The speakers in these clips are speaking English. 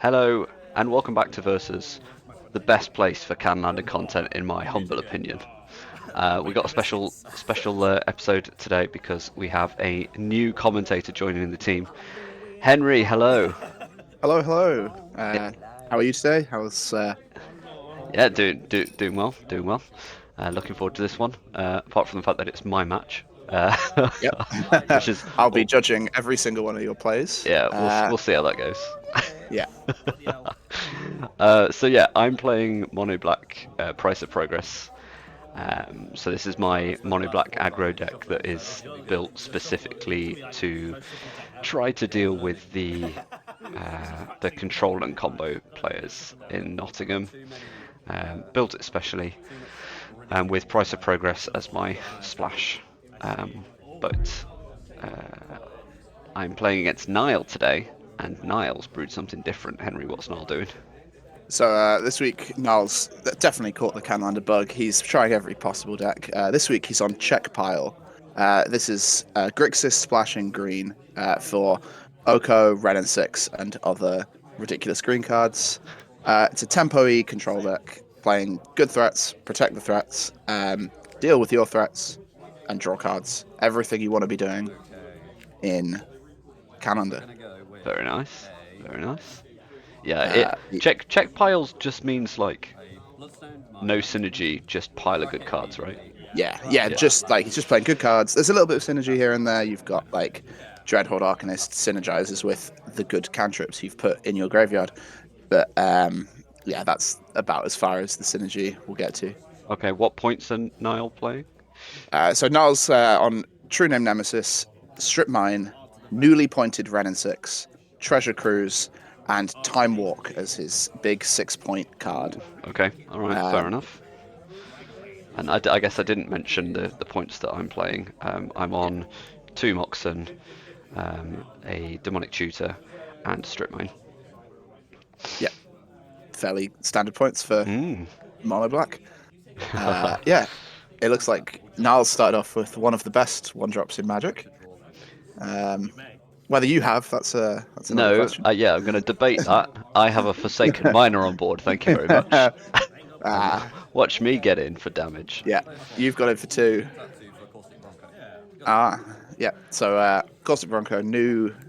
Hello and welcome back to Versus, the best place for Canlander content in my humble opinion. We got a special episode today because we have a new commentator joining the team. Henry, hello. Hello, hello. Yeah, How are you today? How's yeah, doing well, doing well. Looking forward to this one. Apart from the fact that it's my match, Yep. which is, I'll be oh, judging every single one of your plays. yeah, we'll see how that goes. Yeah. So yeah, I'm playing Mono Black Price of Progress. So this is my Mono Black aggro deck that is built specifically to try to deal with the control and combo players in Nottingham. Built it specially with Price of Progress as my splash. But I'm playing against Niall today, and Niall's brewed something different. Henry, what's Niall doing? So this week, Niall's definitely caught the Canlander bug. He's trying every possible deck. This week, he's on Czech Pile. This is Grixis splashing green for Oko, Red and 6, and other ridiculous green cards. It's a tempo-y control deck, playing good threats, protect the threats, deal with your threats, and draw cards. Everything you want to be doing in Canlander. Very nice, very nice. Yeah, Uh, check piles just means like no synergy, just pile of good cards, right? yeah, just like he's just playing good cards. There's a little bit of synergy here and there. You've got like Dreadhorde Arcanist synergizes with the good cantrips you've put in your graveyard, but yeah, that's about as far as the synergy we'll get to. Okay, what points are Niall playing? So Niall's on True Name Nemesis, Strip Mine, newly pointed Ren and 6, Treasure Cruise, and Time Walk as his big 6-point card. Okay, all right, fair enough. And I guess I didn't mention the points that I'm playing. I'm on 2 Moxen, a Demonic Tutor, and Strip Mine. Yeah, fairly standard points for Mono Black. Yeah, it looks like Niall started off with one of the best 1-drops in Magic. Whether you have, that's another No, question. yeah, I'm going to debate that. I have a Forsaken Miner on board, thank you very much. Watch me get in for damage. Yeah, you've got it for 2. Yeah. So Caustic Bronco,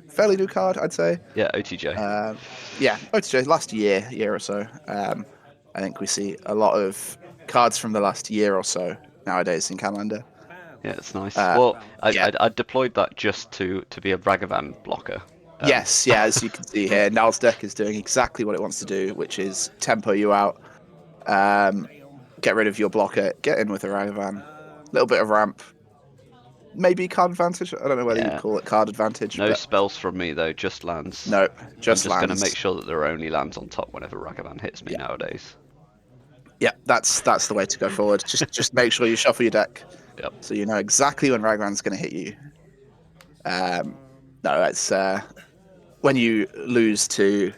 fairly new card, I'd say. Yeah, OTJ. Yeah, OTJ last year or so. I think we see a lot of cards from the last year or so nowadays in Canlander. Yeah, it's nice. Well, yeah. I deployed that just to be a Ragavan blocker. Yes, yeah, as you can see here, Niall's deck is doing exactly what it wants to do, which is tempo you out, get rid of your blocker, get in with a Ragavan, little bit of ramp, maybe card advantage. I don't know whether you'd call it card advantage. No but spells from me though, just lands. No, just I'm just going to lands. make sure that there are only lands on top whenever Ragavan hits me nowadays. Yeah, that's the way to go forward. Just make sure you shuffle your deck, Yep. so you know exactly when Ragavan's going to hit you. No, it's when you lose to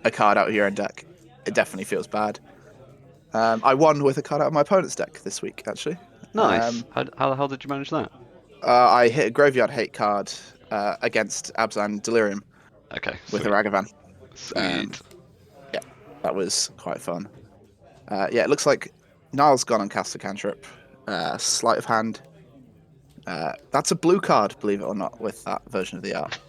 a card out of your own deck, it definitely feels bad. I won with a card out of my opponent's deck this week, actually. Nice. How did you manage that? I hit a Graveyard Hate card against Abzan Delirium Okay. with a Ragavan. Sweet. Yeah, that was quite fun. Yeah, it looks like Niall's gone on Cast a Cantrip. Sleight of Hand. That's a blue card, believe it or not, with that version of the art.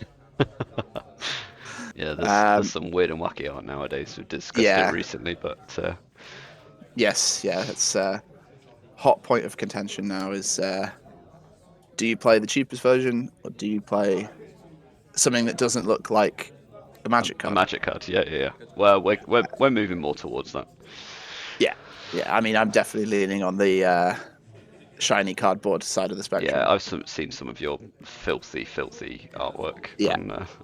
Yeah, there's some weird and wacky art nowadays. We've discussed it recently, but yes, yeah, it's hot point of contention now. Is do you play the cheapest version or do you play something that doesn't look like a Magic card? A Magic card, yeah. Well, we're moving more towards that. Yeah. I mean, I'm definitely leaning on the shiny cardboard side of the spectrum. Yeah, I've seen some of your filthy artwork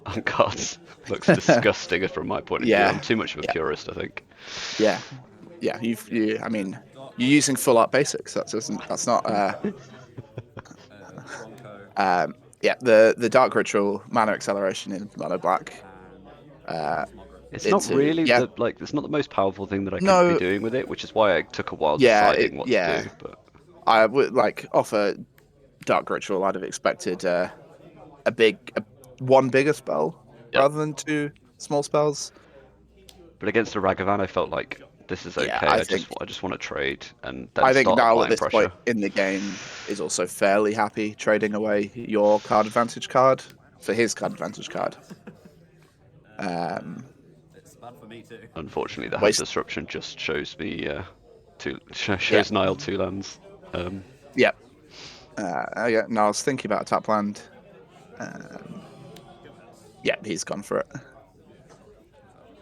on cards. Looks disgusting from my point of view. I'm too much of a purist, I think. Yeah. I mean, you're using full art basics. That's not. Yeah, the Dark Ritual mana acceleration in Mono Black. It's not really it's not the most powerful thing that I could be doing with it, which is why I took a while deciding what to do. But I would off a Dark Ritual. I'd have expected one bigger spell rather than 2 small spells. But against a Ragavan, I felt like this is Yeah, okay. I just want to trade and then I think start Niall at applying this pressure. point in the game is also fairly happy trading away your card advantage card for his card advantage card. Unfortunately, the hand Waste. disruption just shows me Yeah, shows Niall 2 lands. yeah, yeah. Niall's thinking about a tap land. Um, yeah, he's gone for it.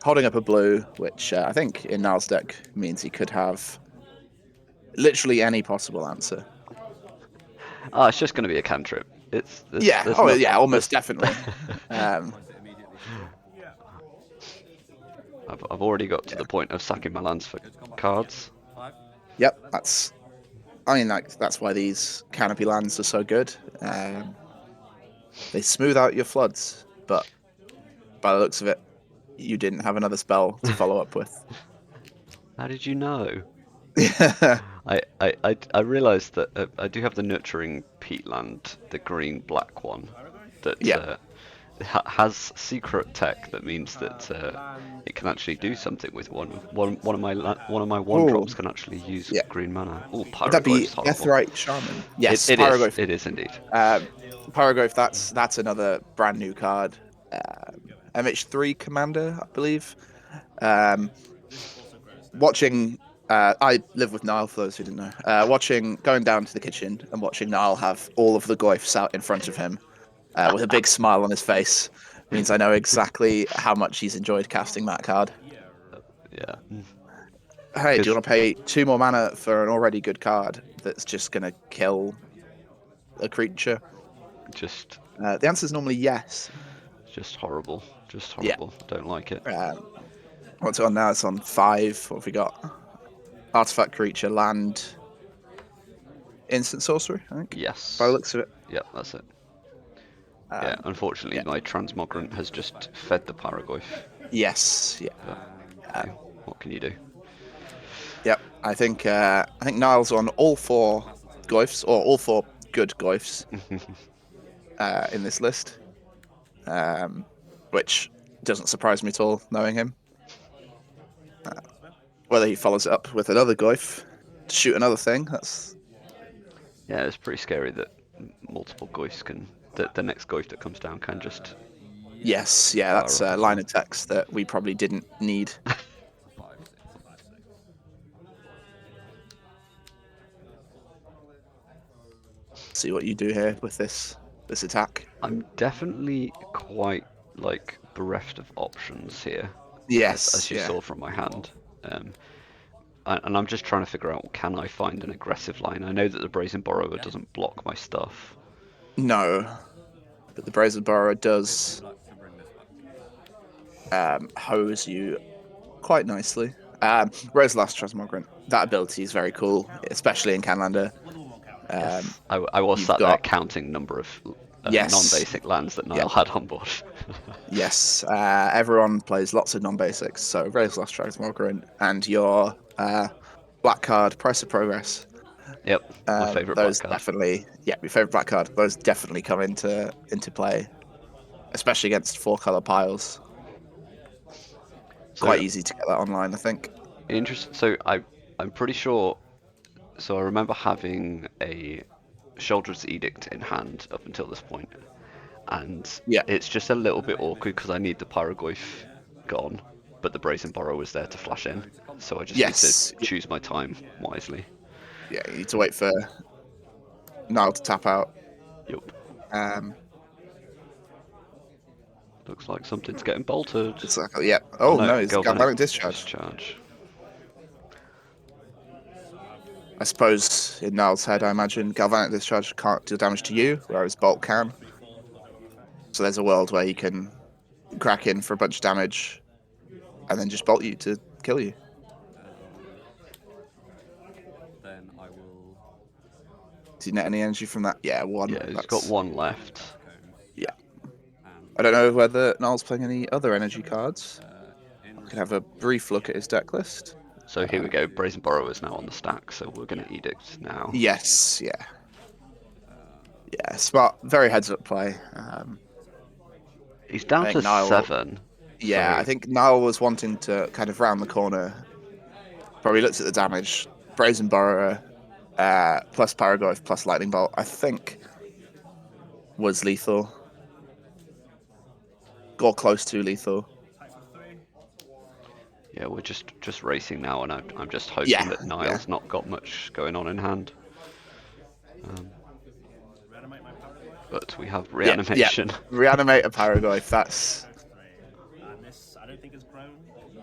Holding up a blue, which I think in Niall's deck means he could have literally any possible answer. Ah, it's just going to be a cantrip. Yeah, There's oh not yeah, almost there's, definitely. Um, I've already got to yeah. the point of sacking my lands for cards. Yep, I mean, like that's why these canopy lands are so good. They smooth out your floods, but by the looks of it, you didn't have another spell to follow up with. How did you know? Yeah, I realised that I do have the nurturing peatland, the green black one, that yeah. has secret tech that means that it can actually do something with one of my one Oh, drops can actually use yeah. green mana. Oh, Would that be Pyroglyph's horrible. Etherite Shaman? Yes, It is indeed. Pyroglyph. That's another brand new card. MH3 Commander, I believe. Um, watching. I live with Niall, for those who didn't know. Going down to the kitchen and watching Niall have all of the Goyfs out in front of him with a big smile on his face means I know exactly how much he's enjoyed casting that card. Yeah. Hey, do you 'Cause want to pay 2 more mana for an already good card that's just going to kill a creature? just The answer is normally yes. just horrible. Just Yeah. horrible. Don't like it. What's it on now? It's on 5. What have we got? Artifact creature, land, instant sorcery, I think. Yes. By the looks of it. Yep, that's it. Yeah, unfortunately, my transmogrant has just fed the Pyroglyph. Yes. Yeah. But, what can you do? Yep. I think Niall's on all 4 Goyfs, or all 4 good Goyfs in this list, which doesn't surprise me at all, knowing him. Whether he follows it up with another Goyf to shoot another thing, that's... Yeah, it's pretty scary that multiple Goyfs can... the next Goyf that comes down can just... Yes, yeah, that's a line of text that we probably didn't need. See what you do here with this attack. I'm definitely quite, like, bereft of options here. Yes, as you saw from my hand. And I'm just trying to figure out, can I find an aggressive line? I know that the Brazen Borrower doesn't block my stuff. No, but the Brazen Borrower does hose you quite nicely. Whereas Last Transmogrant, that ability is very cool, especially in Canlander. Yes, I was sat there counting number of non-basic lands that Niall had on board. Yes, everyone plays lots of non-basics, so Raise Last Transmogrant and your black card, Price of Progress. Yep, my favourite those black card. Definitely, yeah, my favourite black card. Those definitely come into play, especially against 4-color piles. Quite easy to get that online, I think. Interesting. So I'm pretty sure. So I remember having a Shoulder's Edict in hand up until this point, and it's just a little bit awkward because I need the Pyroglyph gone, but the Brazen Borrower was there to flash in, so I just need to choose my time wisely. Yeah, you need to wait for Niall to tap out. Yup. Looks like something's getting bolted. It's like, yeah. Oh no, it's Galvanic Discharge. I suppose in Niall's head, I imagine Galvanic Discharge can't deal damage to you, whereas Bolt can. So there's a world where he can crack in for a bunch of damage and then just bolt you to kill you. Then I will... Do you net any energy from that? Yeah, 1. Yeah, he's got 1 left. Yeah. I don't know whether Niall's playing any other energy cards. I can have a brief look at his deck list. So here we go, Brazen Borrower is now on the stack, so we're going to Edict now. Yes, yeah. Yeah, smart, very heads-up play. He's down to 7. Yeah, So- I think Niall was wanting to kind of round the corner. Probably looked at the damage. Brazen Borrower, plus Paragoyf, plus Lightning Bolt, I think was lethal. Or close to lethal. Yeah, we're just racing now, and I'm just hoping Yeah, that Niall's not got much going on in hand. But we have reanimation. Yeah. Reanimate a Paragoyf, that's... I don't think it's grown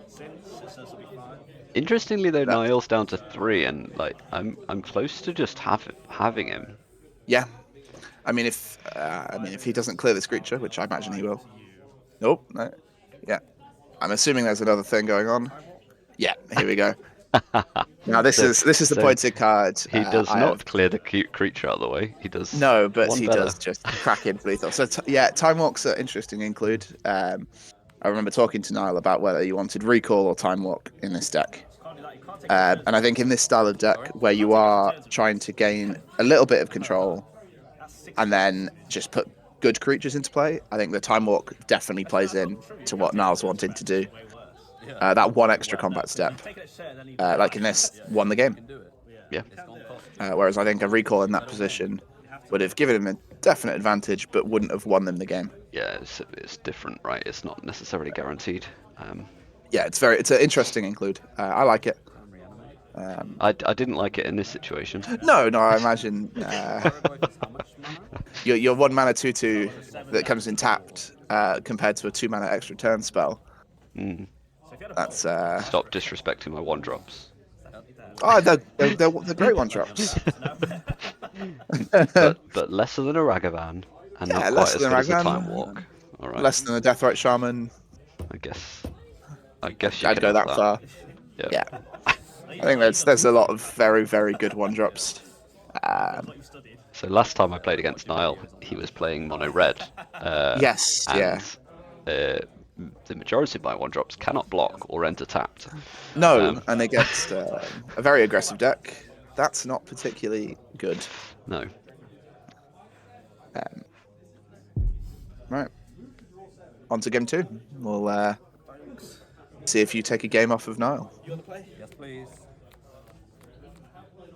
since, so this will be fine. Interestingly, though, That- Niall's down to 3, and like I'm close to just having him. Yeah. I mean, if he doesn't clear this creature, which I imagine he will. Nope. No. Yeah. I'm assuming there's another thing going on. Yeah. Here we go. Now this is the so pointed card. He does I not have- clear the cute creature out of the way. He does. No, but one he better. does just crack into lethal. So yeah, Time Walk's an interesting include. I remember talking to Niall about whether you wanted Recall or Time Walk in this deck. And I think in this style of deck, where you are trying to gain a little bit of control and then just put good creatures into play, I think the Time Walk definitely plays in to what Niall's wanting to do. That one extra combat step, like in this, won the game. Yeah. Whereas I think a Recall in that position would have given him a definite advantage, but wouldn't have won them the game. Yeah, it's different, right? It's not necessarily guaranteed. Yeah, it's an interesting include. I like it. I didn't like it in this situation. No, I imagine your 1 mana 2/2 that comes in tapped compared to a 2 mana extra turn spell. Mm. That's Stop disrespecting my 1-drops. they're great 1-drops. but lesser than a Ragavan, and Yeah, not quite lesser as than good as a Ragavan. Time Walk. All right. Less than a Deathrite Shaman. I guess you I'd can go have that far. Yeah. Yeah, I think there's a lot of very very good 1-drops. So last time I played against Niall, he was playing mono red. Yes, yeah. The majority of my 1-drops cannot block or enter tapped. No, and against a very aggressive deck, that's not particularly good. No. Right. On to game 2. We'll see if you take a game off of Niall. Yes, please.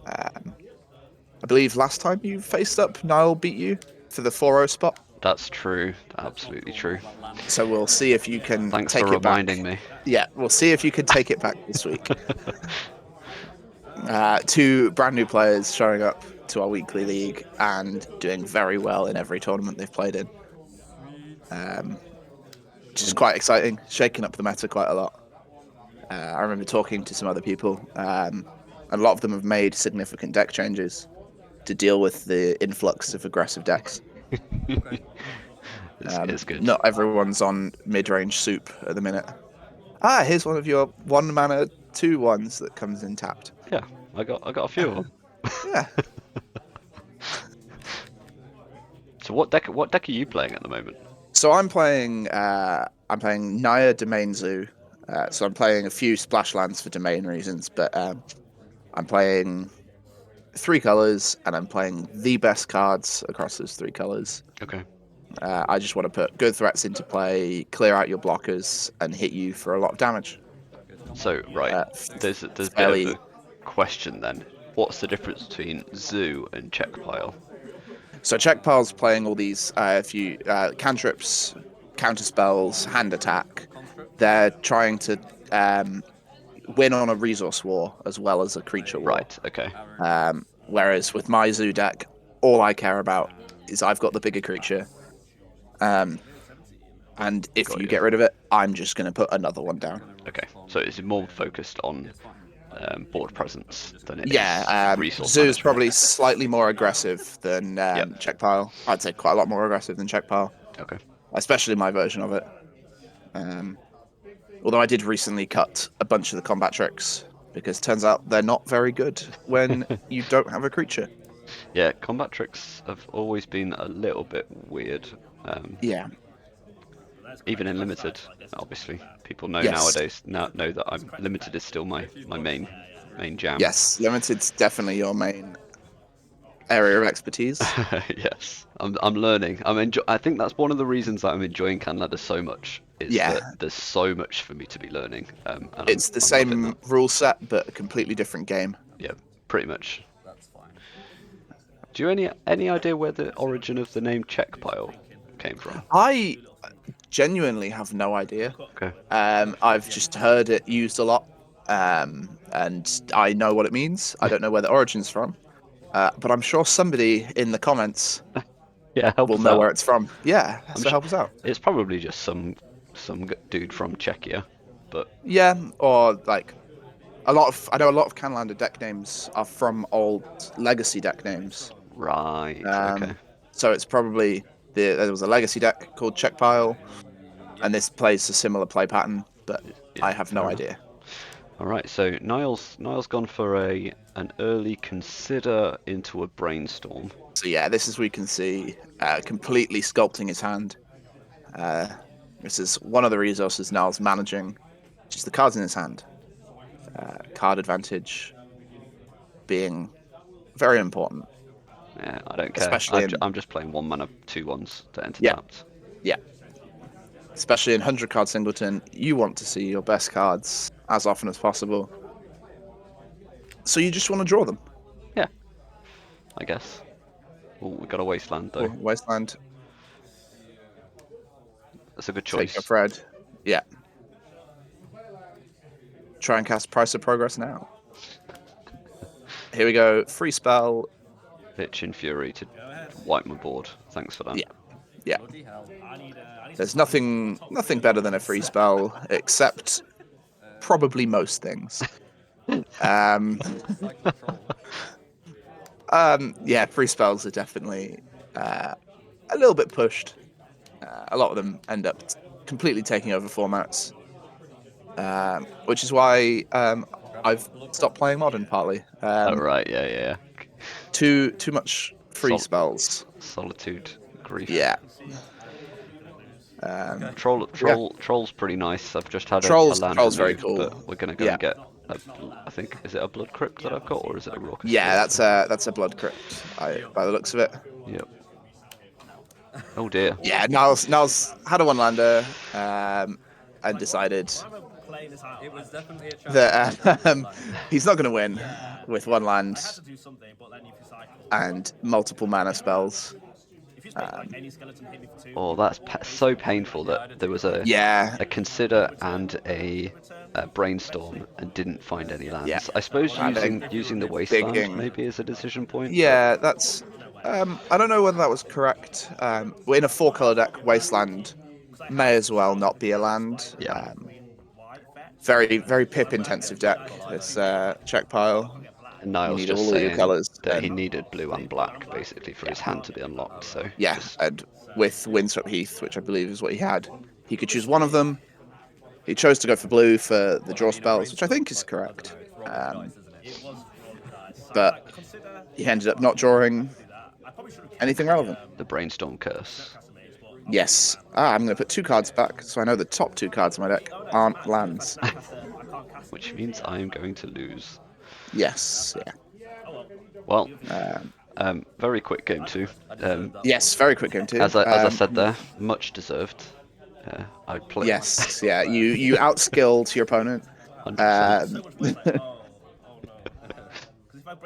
I believe last time you faced up, Niall beat you for the 4-0 spot. That's true. Absolutely true. So we'll see if you can Thanks take for it back. reminding me. Yeah, we'll see if you can take it back this week. 2 brand new players showing up to our weekly league and doing very well in every tournament they've played in. Which is quite exciting, shaking up the meta quite a lot. I remember talking to some other people, and a lot of them have made significant deck changes to deal with the influx of aggressive decks. It's good. Not everyone's on mid-range soup at the minute. Here's one of your 1 mana 2/1s that comes in tapped. Yeah, I got a few of them. Yeah. So what deck are you playing at the moment? So I'm playing Naya Domain Zoo. So I'm playing a few splash lands for domain reasons, but I'm playing 3 colors and I'm playing the best cards across those 3 colors. Okay. I just want to put good threats into play, clear out your blockers, and hit you for a lot of damage. So right, there's a bit fairly- of a question then. What's the difference between Zoo and Czech Pile? So Czech Pile's playing all these few cantrips, counter spells, hand attack. They're trying to win on a resource war as well as a creature war. Right. Okay. Whereas with my Zoo deck, all I care about is I've got the bigger creature. And if Got you you. get rid of it, I'm just going to put another one down. Okay. So it's more focused on board presence than it is Yeah, resource Zoo's management. probably slightly more aggressive than Yep. Czech Pile. I'd say quite a lot more aggressive than Czech Pile, Okay. especially my version of it. Although I did recently cut a bunch of the combat tricks because it turns out they're not very good when you don't have a creature. Yeah, combat tricks have always been a little bit weird. Yeah. Even in limited, obviously, people know Yes. nowadays know that limited is still my main jam. Yes, limited's definitely your main. area of expertise. Yes, I'm learning. I think that's one of the reasons that I'm enjoying Canlander so much. Is Yeah. that there's so much for me to be learning. And It's the I'm loving same that. rule set, but a completely different game. Yeah, pretty much. That's fine. Do you any idea where the origin of the name Czech Pile came from? I genuinely have no idea. Okay. I've just heard it used a lot, and I know what it means. I don't know where the origin's from, but I'm sure somebody in the comments Yeah, help will us know out. where it's from. Yeah, I'm so su- help us out. It's probably just some dude from Czechia, but Yeah, or like a lot of I know a lot of Canlander deck names are from old legacy deck names. right. Okay. So it's probably there was a legacy deck called Czech Pile, and this plays a similar play pattern, but Yeah, I have no fair enough. idea. All right, so Niall's gone for an early consider into a brainstorm. So yeah, this is we can see completely sculpting his hand. This is one of the resources Niall's managing, which is the cards in his hand. Card advantage being very important. Yeah, I don't care. Especially in- I'm just playing 1 mana 2/1s to enter Yeah. tapped. Yeah. Especially in 100 card singleton, you want to see your best cards as often as possible. So you just want to draw them. Yeah, I guess. Oh, we got a wasteland though. Wasteland, That's a good take choice. your Fred. Yeah. Try and cast Price of Progress now. Here we go. Free spell. Pitch in Fury to wipe my board. Thanks for that. Yeah. Yeah. Bloody hell. I need There's nothing better than a free spell, except probably most things. Like control. Yeah, free spells are definitely a little bit pushed. A lot of them end up completely taking over formats, which is why I've stopped playing Modern partly. Oh right, yeah. Too much free Sol- spells. Solitude, grief. Yeah. Troll's pretty nice. I've just had Troll's a land very removed, cool. but we're gonna go Yeah. and get. I think is it a blood crypt that I've got, or is it a raucous? Yeah, Spectre? that's a blood crypt. By the looks of it. Yep. Oh dear. Yeah, Niall's had a one-lander and decided playing this out. It was definitely a chance. that he's not going to win with one land I had to do something, but then if you cycle, and multiple mana spells. if you expect like any skeleton hit me for 2, Oh, that's so painful that there was a Yeah, consider and a brainstorm and didn't find any lands. Yeah. I suppose I using the wasteland digging. maybe is a decision point. yeah, that's. I don't know whether that was correct. In a 4-color deck, Wasteland may as well not be a land. Yeah. Very, very pip-intensive deck. This Czech Pile. And Niall's need just all of your saying colours, that he then- needed blue and black basically for his hand to be unlocked. So Yeah, just- and with Windswept Heath, which I believe is what he had, he could choose one of them. He chose to go for blue for the draw spells, which I think is correct. But he ended up not drawing anything relevant. the brainstorm curse. Yes. I'm going to put 2 cards back, so I know the top 2 cards in my deck aren't lands. Which means I'm going to lose. Yes. Yeah. Well, Um, very quick game 2. yes. Very quick game too. As I said there, much deserved. I play. Yes. Yeah. You outskilled your opponent. 100%.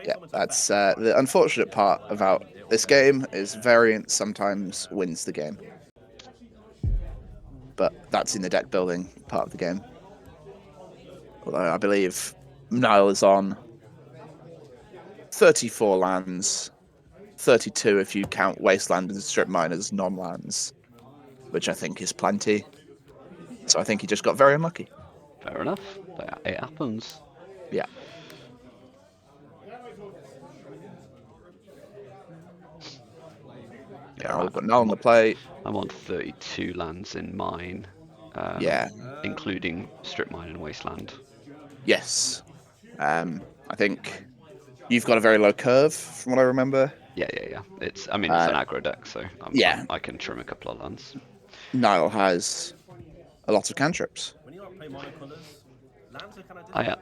Yeah. That's the unfortunate part about this game is variant sometimes wins the game. But that's in the deck building part of the game. Although I believe Niall is on 34 lands, 32 if you count Wasteland and Strip Mine as non-lands, which I think is plenty. So I think he just got very unlucky. Fair enough. It happens. Yeah. Yeah, I've got Niall on the play. I'm on 32 lands in mine. Yeah. Including Strip Mine and Wasteland. Yes. I think you've got a very low curve, from what I remember. Yeah. It's an aggro deck, so yeah. I can trim a couple of lands. Niall has a lot of cantrips. when you don't play monocolours, lands are kind of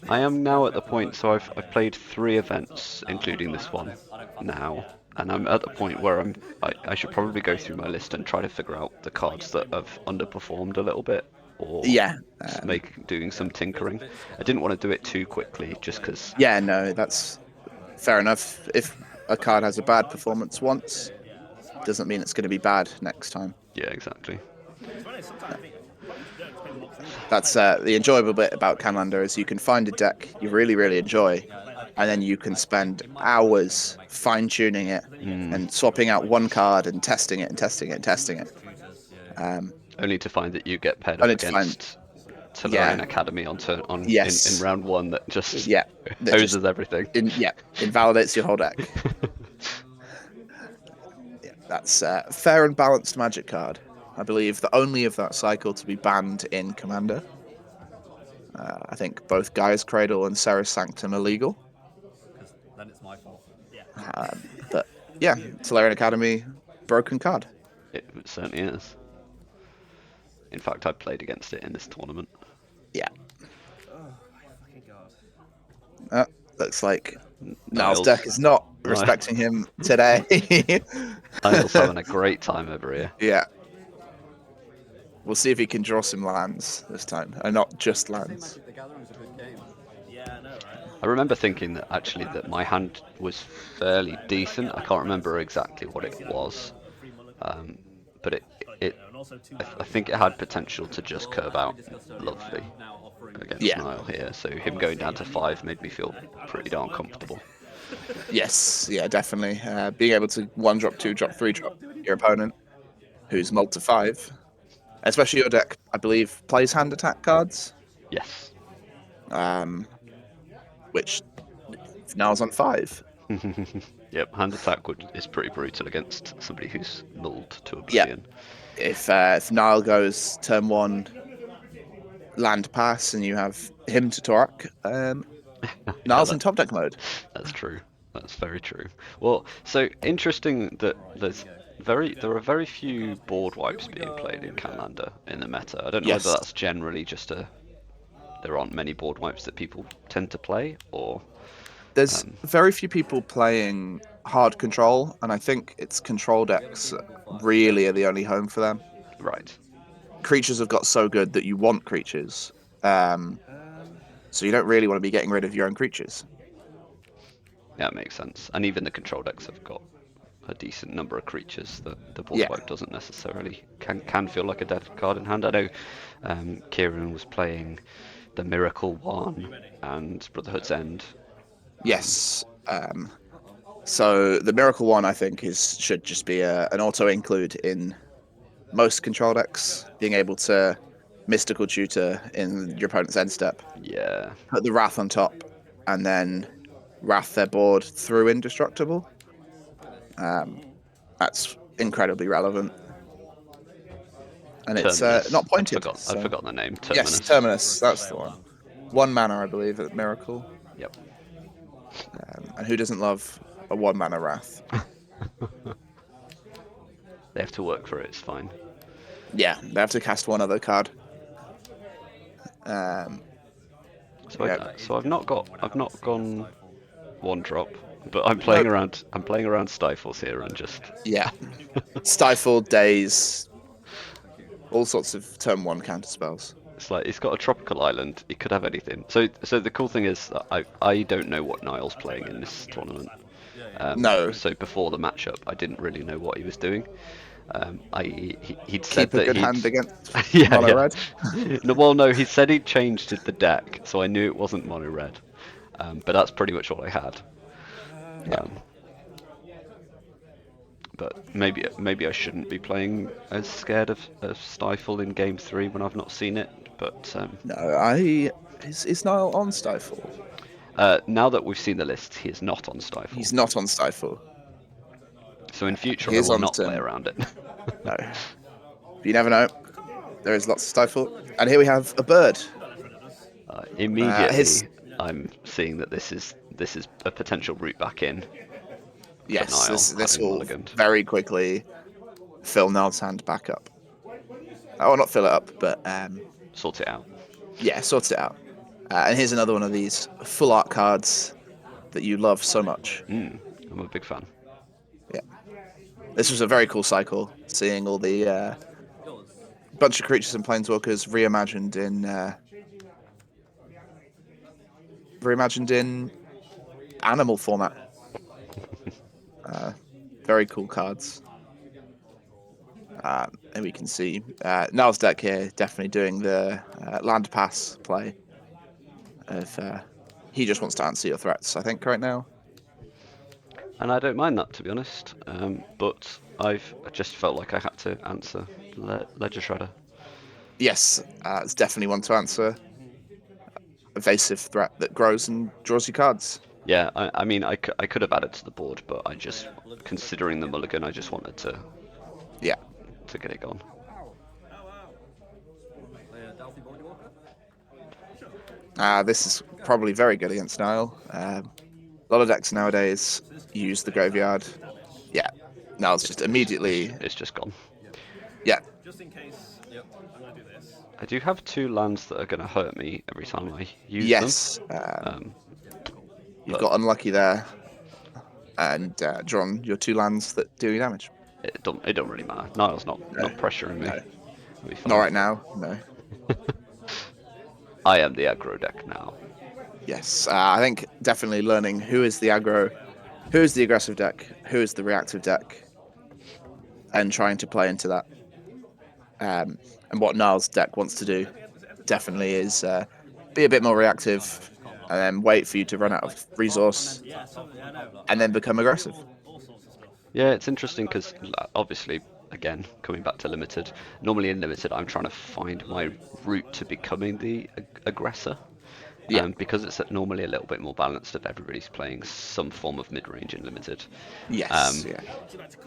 I am now at the point, so I've played 3 events, including this one, now, and I'm at the point where I should probably go through my list and try to figure out the cards that have underperformed a little bit, or Yeah. doing some tinkering. I didn't want to do it too quickly, just because. Yeah, no, that's fair enough. If a card has a bad performance once, doesn't mean it's going to be bad next time. Yeah, exactly. That's the enjoyable bit about Canlander is you can find a deck you really, really enjoy, and then you can spend hours fine-tuning it and swapping out one card and testing it and testing it and testing it. Only to find that you get paired up Only to find- against Tolarian Academy in Yes. round one that just Yeah, that hoses just everything. Invalidates your whole deck. Yeah, that's fair and balanced Magic card. I believe the only of that cycle to be banned in Commander. I think both Gaia's Cradle and Serra's Sanctum are legal. Because then it's my fault. But yeah, Tolarian Academy, broken card. It certainly is. In fact, I played against it in this tournament. Yeah. Oh my fucking god. Looks like Niall's Niall's- deck is not Right. respecting him today. Niall's having a great time over here. Yeah. We'll see if he can draw some lands this time, and not just lands. Magic the Gathering's a good game. Yeah, I know, right? I remember thinking that actually that my hand was fairly decent. I can't remember exactly what it was, but I think it had potential to just curve out lovely against Yeah. Niall here. So him going down to 5 made me feel pretty darn comfortable. Yes, yeah, definitely. Being able to 1-drop, 2-drop, 3-drop your opponent, who's mulled to 5, especially your deck, I believe, plays hand attack cards, Yes. which Niall's on 5. Yep. Hand attack is pretty brutal against somebody who's mulled to Yeah. oblivion. If Niall goes turn 1, land pass, and you have him to Torque, Niall's in top deck mode. That's true. That's very true. Well, so interesting that there are very few board wipes being played in Canlander in the meta. I don't know Yes. whether that's generally just there aren't many board wipes that people tend to play, or There's very few people playing hard control, and I think it's control decks really are the only home for them. right. Creatures have got so good that you want creatures, so you don't really want to be getting rid of your own creatures. Yeah, it makes sense. And even the control decks have got a decent number of creatures that the board Yeah. wipe doesn't necessarily can feel like a dead card in hand. I know Kieran was playing the Miracle One and Brotherhood's End. Yes. So the Miracle One, I think, should just be an auto include in most control decks, being able to Mystical Tutor in your opponent's end step, Yeah. put the Wrath on top, and then Wrath their board through Indestructible. That's incredibly relevant. And it's Terminus. not pointed. I'd forgotten the name. Terminus. Yes, Terminus, that's the one. 1 mana, I believe, at Miracle. Yep. And who doesn't love a 1 mana Wrath? They have to work for it. It's fine. Yeah, they have to cast one other card. So Yeah. I've not gone 1-drop, but I'm playing around. I'm playing around Stifles here and just Yeah. Stifle, Daze, all sorts of turn 1 counter spells. it's like he's got a tropical island. He could have anything. So the cool thing is that I don't know what Niall's playing in this tournament. No. So before the matchup, I didn't really know what he was doing. He'd said Keep a that good he'd hand against yeah, mono yeah. red. No, well, no, he said he'd changed the deck, so I knew it wasn't mono red. But that's pretty much all I had. But maybe I shouldn't be playing as scared of Stifle in game 3 when I've not seen it. But No, is Niall on Stifle? now that we've seen the list, he is not on Stifle. He's not on Stifle. So in future, He I is will on not play Sim. around it. No. But you never know. There is lots of Stifle. And here we have a bird. Immediately, I'm seeing that this is a potential route back in. Yes, Niall this having will mulliganed. very quickly fill Niall's hand back up. Oh, not fill it up, but Sort it out. yeah, sort it out. And here's another one of these full art cards that you love so much. I'm a big fan. Yeah. This was a very cool cycle, seeing all the bunch of creatures and planeswalkers reimagined in animal format. Very cool cards. And we can see Niall's deck here definitely doing the land pass play. Of he just wants to answer your threats, I think, right now. And I don't mind that, to be honest. But I just felt like I had to answer Ledger Shredder. Yes, it's definitely one to answer. Evasive threat that grows and draws you cards. Yeah, I mean, I could have added to the board, but I just, considering the mulligan, I just wanted to Yeah. get it gone. This is probably very good against Niall. A lot of decks nowadays use the graveyard. Yeah, Niall's just immediately. It's just gone. Yeah, Just in case, I'm going to do this. I do have 2 lands that are going to hurt me every time I use yes. them. You've got unlucky there, and drawn your 2 lands that do you damage. It don't really matter. Niall's not pressuring me. No. It'll be fine. Not right now. No. I am the aggro deck now. Yes, I think definitely learning who is the aggro, who is the aggressive deck, who is the reactive deck, and trying to play into that. And what Niall's deck wants to do definitely is be a bit more reactive, and then wait for you to run out of resource, and then become aggressive. Yeah, it's interesting because obviously, again, coming back to limited, normally in limited I'm trying to find my route to becoming the aggressor. Yeah. Because it's normally a little bit more balanced if everybody's playing some form of mid-range in limited. Yes.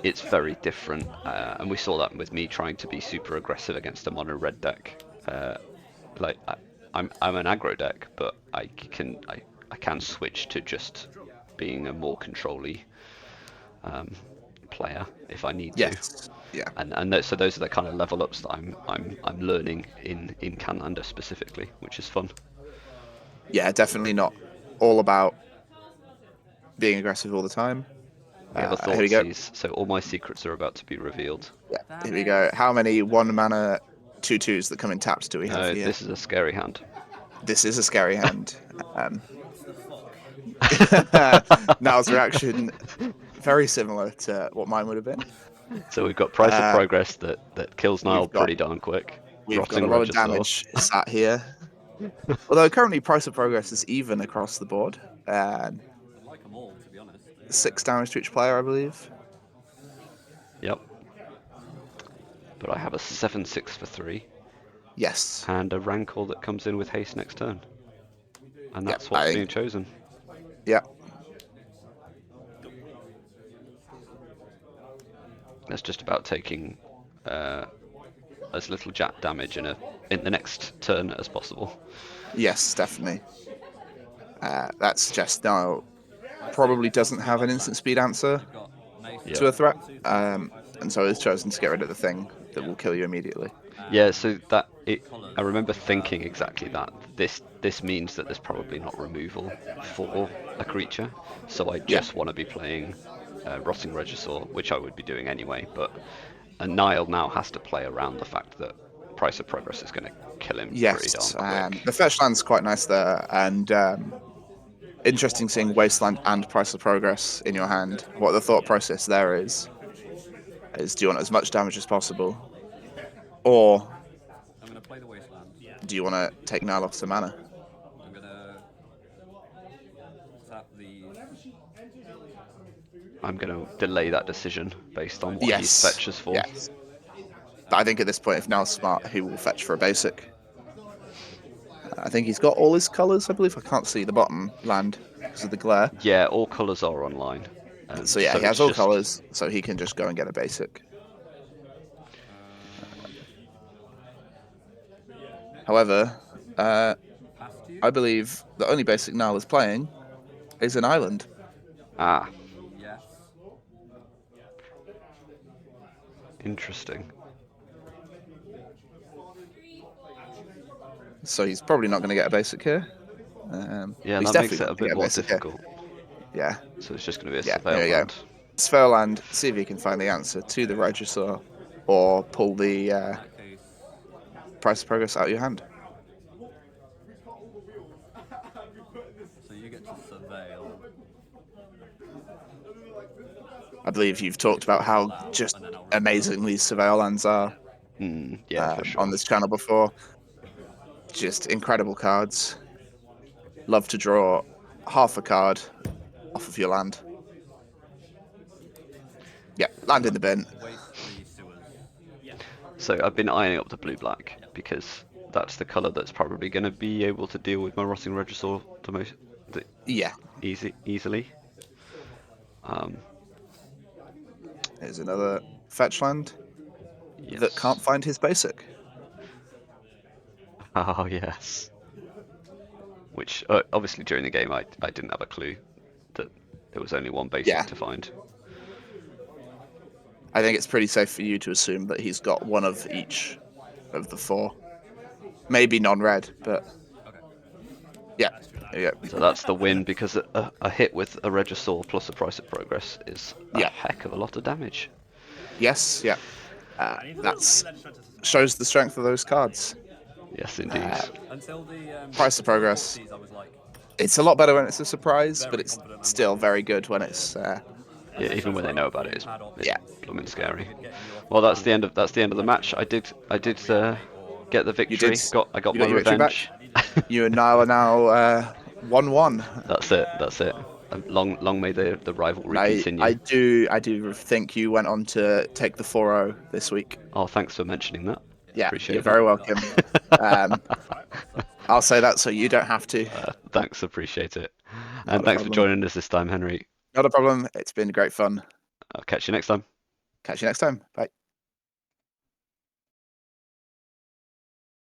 It's very different, and we saw that with me trying to be super aggressive against a mono red deck. I'm an aggro deck, but I can switch to just being a more control-y player if I need Yes. to. Yeah. So those are the kind of level ups that I'm learning in Canlander specifically, which is fun. Yeah, definitely not all about being aggressive all the time. We have a Here we go. Thoughtseize, so all my secrets are about to be revealed. Yeah, here we go. How many 1-mana 2/2s that come in tapped do we have No, here? this is a scary hand. This is a scary hand. Niall's reaction, very similar to what mine would have been. So we've got Price of Progress that kills Niall pretty darn quick. We've got a lot of damage sat here. Although currently Price of Progress is even across the board. I like them all, to be honest. 6 damage to each player, I believe. Yep. But I have a 7/6 for 3. Yes. And a Rancor that comes in with haste next turn. And that's what's being chosen. Yeah. That's just about taking as little jack damage in the next turn as possible. Yes, definitely. That suggests Niall probably doesn't have an instant speed answer to a threat, and so he's chosen to get rid of the thing that will kill you immediately. Yeah, so I remember thinking exactly that. This means that there's probably not removal for a creature, so I just want to be playing Rotting Regisaur, which I would be doing anyway, but Niall now has to play around the fact that Price of Progress is going to kill him pretty darn quick. The fetch land's quite nice there, and interesting seeing Wasteland and Price of Progress in your hand. What the thought process there is do you want as much damage as possible, or I'm going to play the Wasteland. do you want to take Niall off to mana? I'm going to tap the... I'm going to delay that decision based on what he fetches for. Yes. But I think at this point, if Niall's smart, he will fetch for a basic. I think he's got all his colours, I believe. I can't see the bottom land because of the glare. Yeah, all colours are online. So he has all colours, so he can just go and get a basic. However, I believe the only basic Niall is playing is an island. Ah. Yes. Interesting. So he's probably not going to get a basic here. Yeah, he's that makes definitely it a bit more difficult. Yeah. So it's just going to be a Yeah, surveil there you go. land. Spell land, see if you can find the answer to the Regisaur, or pull the In that case, Price of Progress out of your hand. so you get to surveil. I believe you've talked about how just amazingly Surveil lands are Yeah, for sure. on this channel before. Just incredible cards. Love to draw half a card off of your land. Yeah, land in the bin. Waste the sewers. So I've been eyeing up the blue-black because that's the colour that's probably going to be able to deal with my Rotting Regisaur Yeah, easily. here's another fetch land Yes. that can't find his basic. Oh yes. Which obviously during the game I didn't have a clue that there was only one basic Yeah. to find. I think it's pretty safe for you to assume that he's got one of each of the 4. Maybe non-red, but yeah, there you go. So that's the win because a hit with a Regisaur plus a Price of Progress is a Yeah. heck of a lot of damage. Yes, yeah. That's shows the strength of those cards. Yes, indeed. Until the Price of Progress. I was like, It's a lot better when it's a surprise, but it's still very good when it's. Yeah, even when they know about it, it's Yeah. blooming scary. Well, that's the end of the match. I did get the victory. I got my your victory back. revenge. You and Niall are now 1-1. That's it. Long may the rivalry continue. I do think you went on to take the 4-0 this week. Oh, thanks for mentioning that. Yeah, Appreciate you're that. very welcome. I'll say that so you don't have to. Thanks, appreciate it. Not And a thanks for problem. joining us this time, Henry. Not a problem. It's been great fun. I'll catch you next time. Catch you next time. Bye.